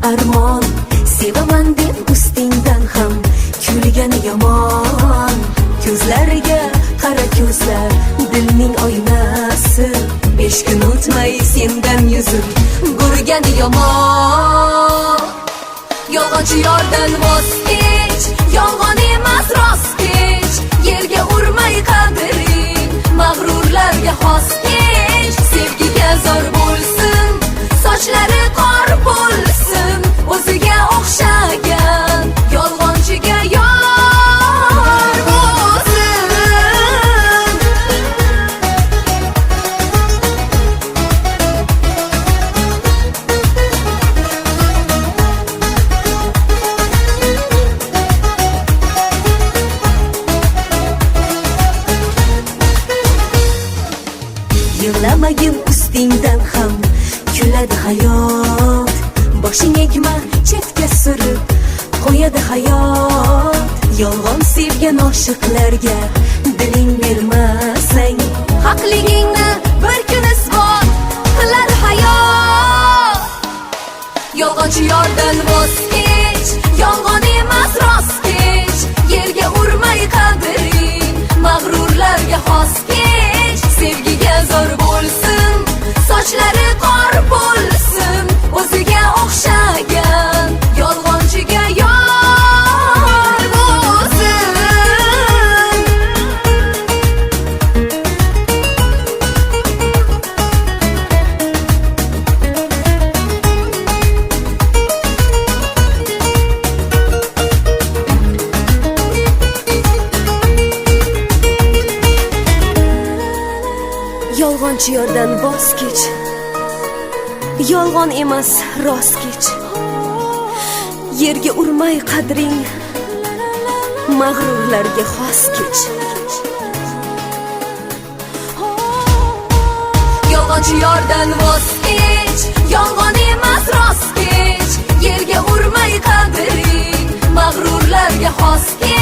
armon, sevaman deb ustingdan ham kulgani yomon. Ko'zlariga qara ko'zlar, dilning oynasi, 5 kun o'tmay sendan yuzim burgani yomon. Yolg'onchi yordan voz kech, yolg'on emas rost kech, yerga urmay qadring, mag'rurlarga xos kech. Sevgiga zor bo'lsin, sochlari qor bo'lsin, o'ziga o'xshagan yolg'onchiga yor bo'lsin. Yig'lamagin ustingdan ham kuladi hayot, boshing egma chetga surib qo'yadi hayot. Yolg'on sevgan oshiqlarga diling bermasang, haqligingni bir kun isbot qiladi hayot. Yolg'onchi yordan voz kech, yolg'on emas rost kech, yerga urmay qadring, mag'rurlarga xos kech. Sevgiga zor bo'lsin, sochlari qor bo'lsin, o'ziga o'xshagan yolg'onchiga yor bo'lsin. Yolg'onchi yordan voz kech, yolg'on emas rost kech, yerga urmay qadring, mag'rurlarga xos kech. Yolg'onchi yordan voz kech, yolg'on emas rost kech, yerga urmay qadring, mag'rurlarga xos kech.